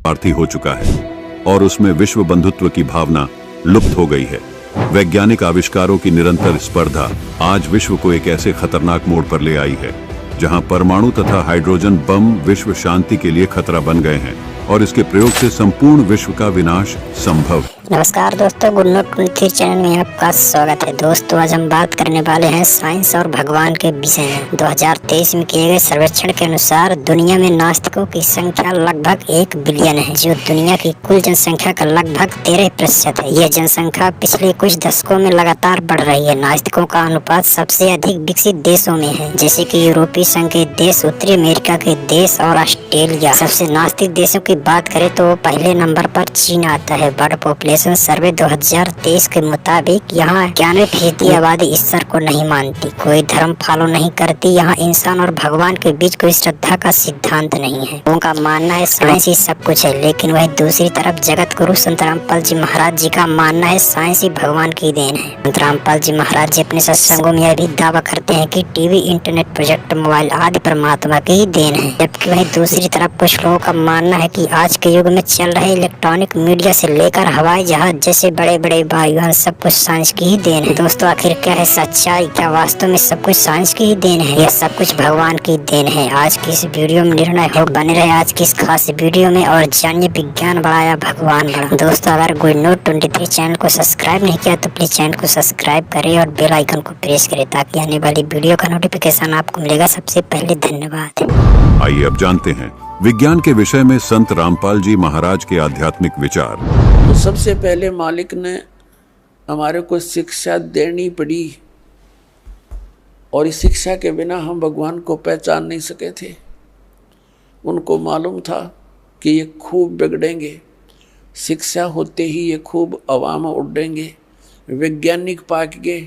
स्वार्थी हो चुका है और उसमें विश्व बंधुत्व की भावना लुप्त हो गई है। वैज्ञानिक आविष्कारों की निरंतर स्पर्धा आज विश्व को एक ऐसे खतरनाक मोड़ पर ले आई है जहां परमाणु तथा हाइड्रोजन बम विश्व शांति के लिए खतरा बन गए हैं और इसके प्रयोग से संपूर्ण विश्व का विनाश संभव। नमस्कार दोस्तों, गुड नोट 23 चैनल में आपका स्वागत है। दोस्तों, आज हम बात करने वाले हैं साइंस और भगवान के विषय में। 2023 में किए गए सर्वेक्षण के अनुसार दुनिया में नास्तिकों की संख्या लगभग 1 बिलियन है, जो दुनिया की कुल जनसंख्या का लगभग 13% है। यह जनसंख्या पिछले कुछ दशकों में लगातार बढ़ रही है। नास्तिकों का अनुपात सबसे अधिक विकसित देशों में है, जैसे कि यूरोपीय संघ के देश, उत्तरी अमेरिका के देश और ऑस्ट्रेलिया। सबसे नास्तिक देशों की बात करें तो पहले नंबर पर चीन आता है। वर्ल्ड पॉपुलेशन सर्वे 2023 के मुताबिक यहाँ 91% आबादी ईश्वर को नहीं मानती, कोई धर्म फॉलो नहीं करती। यहाँ इंसान और भगवान के बीच कोई श्रद्धा का सिद्धांत नहीं है। लोगों का मानना है साइंस ही सब कुछ है, लेकिन वही दूसरी तरफ जगत गुरु संत रामपाल जी महाराज जी का मानना है साइंस ही भगवान की देन है। संत रामपाल जी महाराज जी अपने सत्संगों में यह भी दावा करते हैं कि टीवी, इंटरनेट, प्रोजेक्टर, मोबाइल आदि परमात्मा की ही देन है। जबकि वही दूसरी तरफ कुछ लोगों का मानना है कि आज के युग में चल रहे इलेक्ट्रॉनिक मीडिया से लेकर हवाई जहाज जैसे बड़े बड़े वाहन सब कुछ साइंस की ही देन है। दोस्तों, आखिर क्या है सच्चाई? क्या वास्तव में सब कुछ साइंस की ही देन है? यह सब कुछ भगवान की देन है? आज की इस वीडियो में निर्णय हो। बने रहे आज की इस खास वीडियो में और जानिए विज्ञान बड़ा या भगवान बड़ा। दोस्तों, अगर गुड नोट 23 चैनल को सब्सक्राइब नहीं किया तो प्लीज चैनल को सब्सक्राइब करें और बेल आइकन को प्रेस करें ताकि आने वाली वीडियो का नोटिफिकेशन आपको मिलेगा सबसे पहले। धन्यवाद। आइए अब जानते हैं विज्ञान के विषय में संत रामपाल जी महाराज के आध्यात्मिक विचार। तो सबसे पहले मालिक ने हमारे को शिक्षा देनी पड़ी और इस शिक्षा के बिना हम भगवान को पहचान नहीं सके थे। उनको मालूम था कि ये खूब बिगड़ेंगे, शिक्षा होते ही ये खूब अवाम उड़ेंगे, वैज्ञानिक पाक के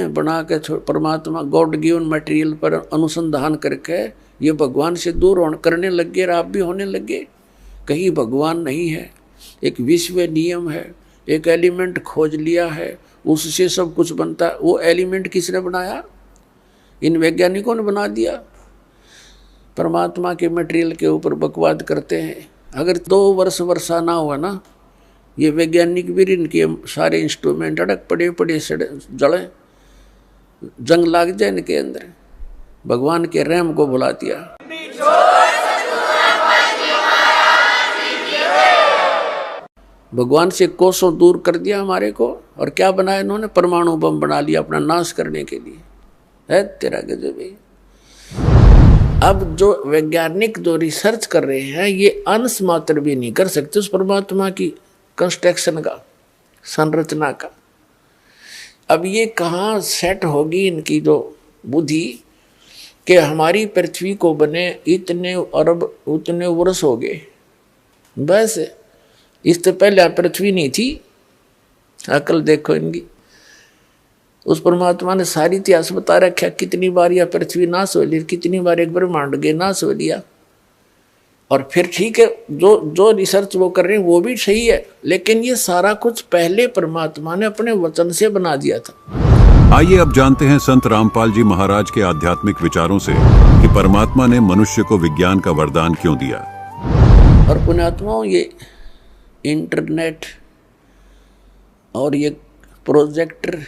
बना के परमात्मा गॉड गिवन मटेरियल पर अनुसंधान करके ये भगवान से दूर करने लग गए और आप भी होने लगे। कहीं भगवान नहीं है, एक विश्व नियम है, एक एलिमेंट खोज लिया है, उससे सब कुछ बनता है। वो एलिमेंट किसने बनाया? इन वैज्ञानिकों ने बना दिया। परमात्मा के मटेरियल के ऊपर बकवाद करते हैं। अगर 2 वर्ष वर्षा ना हुआ ना, ये वैज्ञानिक भी इनके सारे इंस्ट्रूमेंट अड़क पड़े जड़े, जंग लाग जाए इनके अंदर। भगवान के रहम को भुला दिया। भगवान से कोसों दूर कर दिया हमारे को। और क्या बनाया इन्होंने? परमाणु बम बना लिया अपना नाश करने के लिए। है तेरा गजब है। अब जो वैज्ञानिक जो रिसर्च कर रहे हैं ये अंश मात्र भी नहीं कर सकते उस परमात्मा की कंस्ट्रक्शन का, संरचना का। अब ये कहाँ सेट होगी इनकी जो बुद्धि कि हमारी पृथ्वी को बने इतने अरब उतने वर्ष हो गए, बस इससे पहले पृथ्वी नहीं थी। अकल देखो इनकी। उस परमात्मा ने सारी इतिहास बता रखा, कितनी बार यह पृथ्वी नाश हो ली, कितनी बार एक ब्रह्मांड के नाश हो लिया। और फिर ठीक है, जो रिसर्च वो कर रहे हैं वो भी सही है, लेकिन ये सारा कुछ पहले परमात्मा ने अपने वचन से बना दिया था। आइए अब जानते हैं संत रामपाल जी महाराज के आध्यात्मिक विचारों से कि परमात्मा ने मनुष्य को विज्ञान का वरदान क्यों दिया। और पुण्यात्माओं, ये इंटरनेट और ये प्रोजेक्टर,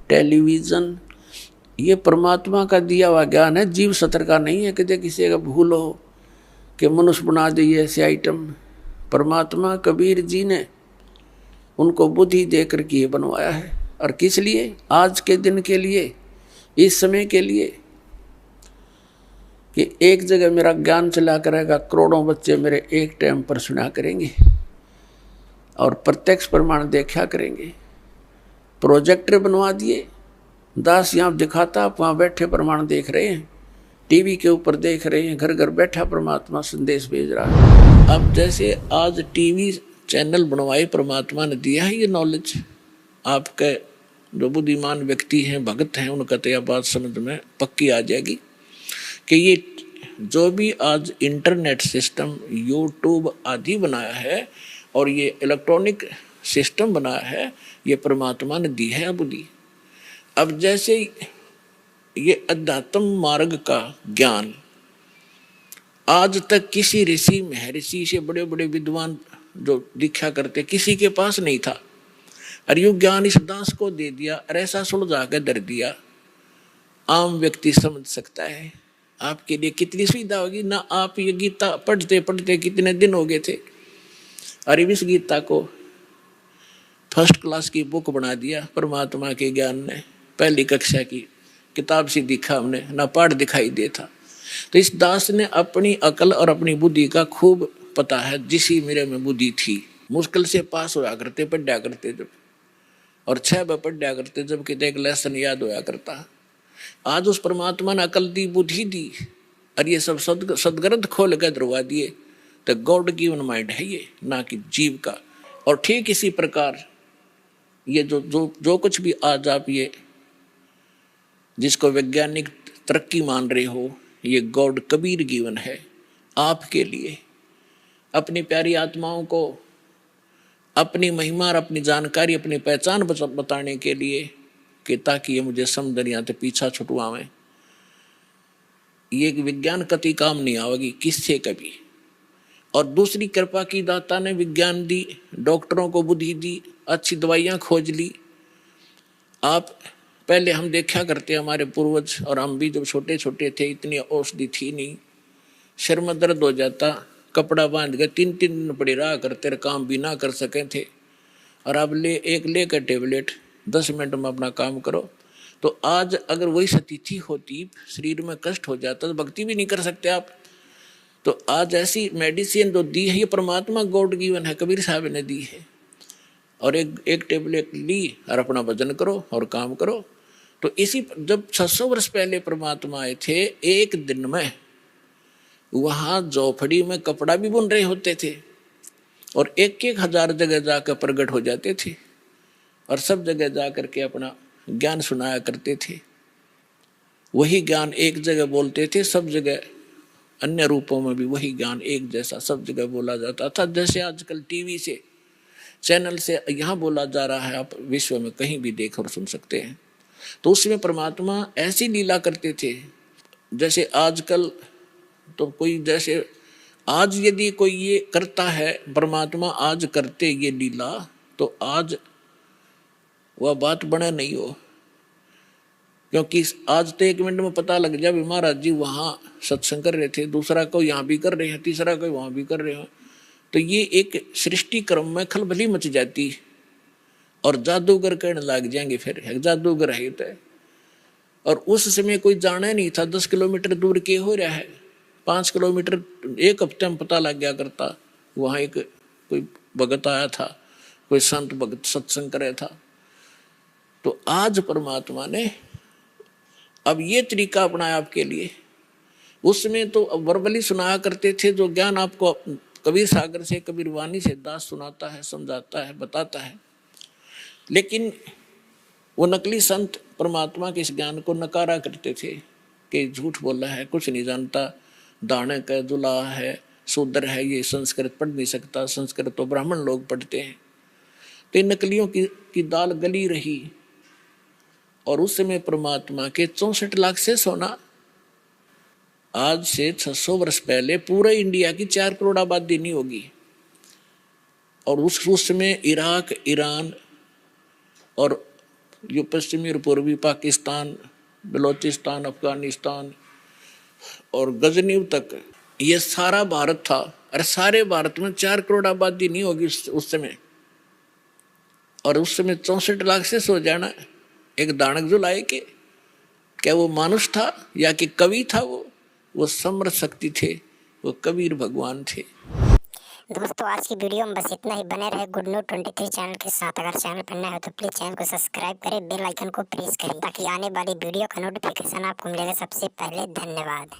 टेलीविज़न, ये परमात्मा का दिया हुआ ज्ञान है, जीव सत्र का नहीं है। कि किसी का भूल हो कि मनुष्य बना दे ऐसे आइटम। परमात्मा कबीर जी ने उनको बुद्धि देकर के ये बनवाया है। और किस लिए? आज के दिन के लिए, इस समय के लिए, कि एक जगह मेरा ज्ञान चला करेगा, करोड़ों बच्चे मेरे एक टाइम पर सुना करेंगे और प्रत्यक्ष प्रमाण देखा करेंगे। प्रोजेक्टर बनवा दिए, दास यहाँ दिखाता, आप वहाँ बैठे प्रमाण देख रहे हैं, टीवी के ऊपर देख रहे हैं, घर घर बैठा परमात्मा संदेश भेज रहा है। अब जैसे आज टीवी चैनल बनवाए परमात्मा ने दिया है ये नॉलेज। आपके जो बुद्धिमान व्यक्ति हैं, भगत हैं, उनका तो यह बात समझ में पक्की आ जाएगी कि ये जो भी आज इंटरनेट सिस्टम, यूट्यूब आदि बनाया है और ये इलेक्ट्रॉनिक सिस्टम बनाया है, ये परमात्मा ने दी है बुद्धि। अब जैसे ये अध्यात्म मार्ग का ज्ञान आज तक किसी ऋषि महर्षि से बड़े बड़े विद्वान जो दीक्षा करते किसी के पास नहीं था, और यू ज्ञान इस दास को दे दिया और ऐसा सुलझा कर धर दिया। आम व्यक्ति समझ सकता है आपके लिए कितनी सुविधा होगी ना। आप ये गीता पढ़ते पढ़ते कितने दिन हो गए थे, और इस गीता को फर्स्ट क्लास की बुक बना दिया परमात्मा के ज्ञान ने। पहली कक्षा की किताब सी दिखा हमने ना, पाठ दिखाई देता। तो इस दास ने अपनी अकल और अपनी बुद्धि का खूब पता है, जिसी मेरे में बुद्धि थी। मुश्किल से पास होया करते, पढ़ा करते जब, और 6 बार पढ़ा करते जब कितने एक लेसन याद होया करता। आज उस परमात्मा ने अकल दी, बुद्धि दी, और ये सब सदग्रंथ खोल कर दरवा दिए। तो गॉड गिवन माइंड है ये, ना कि जीव का। और ठीक इसी प्रकार ये जो कुछ भी आज आप ये जिसको वैज्ञानिक तरक्की मान रहे हो, ये गॉड कबीर गिवन है आपके लिए, अपनी प्यारी आत्माओं को अपनी महिमा और अपनी जानकारी, अपनी पहचान बताने के लिए, कि ताकि ये मुझे समझनिया तो पीछा छुटवावें। ये विज्ञान कति काम नहीं आवेगी किससे कभी। और दूसरी कृपा की दाता ने विज्ञान दी, डॉक्टरों को बुद्धि दी, अच्छी दवाइयाँ खोज ली। आप पहले हम देखा करते हमारे पूर्वज, और हम भी जब छोटे छोटे थे इतनी औषधि थी नहीं। सिर में दर्द हो जाता, कपड़ा बांध के 3 दिन पड़े रहा करते, काम भी ना कर सके थे। और अब लेकर टेबलेट 10 मिनट में अपना काम करो। तो आज अगर वही स्थिति होती, शरीर में कष्ट हो जाता, तो भक्ति भी नहीं कर सकते आप। तो आज ऐसी मेडिसिन जो दी है ये परमात्मा गॉड गिवन है, कबीर साहब ने दी है। और एक टेबलेट ली और अपना भजन करो और काम करो। तो इसी जब 600 वर्ष पहले परमात्मा आए थे, एक दिन में वहाँ झोपड़ी में कपड़ा भी बुन रहे होते थे, और 1,000 जगह जाकर प्रकट हो जाते थे, और सब जगह जा करके अपना ज्ञान सुनाया करते थे। वही ज्ञान एक जगह बोलते थे, सब जगह अन्य रूपों में भी वही ज्ञान एक जैसा सब जगह बोला जाता था। जैसे आजकल टीवी से, चैनल से यहाँ बोला जा रहा है, आप विश्व में कहीं भी देख और सुन सकते हैं। तो उसमें परमात्मा ऐसी लीला करते थे। जैसे आजकल तो कोई, जैसे आज यदि कोई ये करता है, परमात्मा आज करते ये लीला, तो आज वह बात बने नहीं हो। क्योंकि आज तो 1 मिनट में पता लग जाए महाराज जी वहाँ सत्संग कर रहे थे, दूसरा को यहाँ भी कर रहे हैं, तीसरा को वहाँ भी कर रहे हैं। तो ये एक सृष्टि क्रम में खलबली मच जाती, और जादूगर कहने लग जाएंगे फिर जादूगर है तो। और उस समय कोई जाना नहीं था 10 किलोमीटर दूर के हो रहा है, 5 किलोमीटर 1 हफ्ते में पता लग गया करता। वहाँ एक कोई भगत आया था, कोई संत भगत सत्संग करे था। तो आज परमात्मा ने अब ये तरीका अपनाया आपके लिए। उसमें तो वर्बली सुनाया करते थे, जो ज्ञान आपको कबीर सागर से, कबीर वाणी से दास सुनाता है, समझाता है, बताता है। लेकिन वो नकली संत परमात्मा के इस ज्ञान को नकारा करते थे कि झूठ बोला है, कुछ नहीं जानता, दाने का दुला है, शूद्र है, ये संस्कृत पढ़ नहीं सकता, संस्कृत तो ब्राह्मण लोग पढ़ते हैं। तो इन नकलियों की दाल गली रही। और उस समय परमात्मा के 64 लाख से सोना, आज से 600 वर्ष पहले पूरे इंडिया की 4 करोड़ आबादी नहीं होगी। और उस समय इराक, ईरान और जो पश्चिमी और पूर्वी पाकिस्तान, बलोचिस्तान, अफगानिस्तान और गजनीव तक, ये सारा भारत था। और सारे भारत में 4 करोड़ आबादी नहीं होगी उस समय। और उस समय 64 लाख से सो जाना एक दानक जो लाए के, क्या वो मानुष था या कि कवि था? वो समर्थ शक्ति थे, वो कबीर भगवान थे। दोस्तों आज की वीडियो में बस इतना ही। बने रहे गुड न्यूज 23 चैनल के साथ। अगर चैनल पर नए हो तो प्लीज चैनल को सब्सक्राइब करें, बेल आइकन को प्रेस करें, ताकि आने वाली वीडियो का नोटिफिकेशन आपको मिलेगा सबसे पहले। धन्यवाद।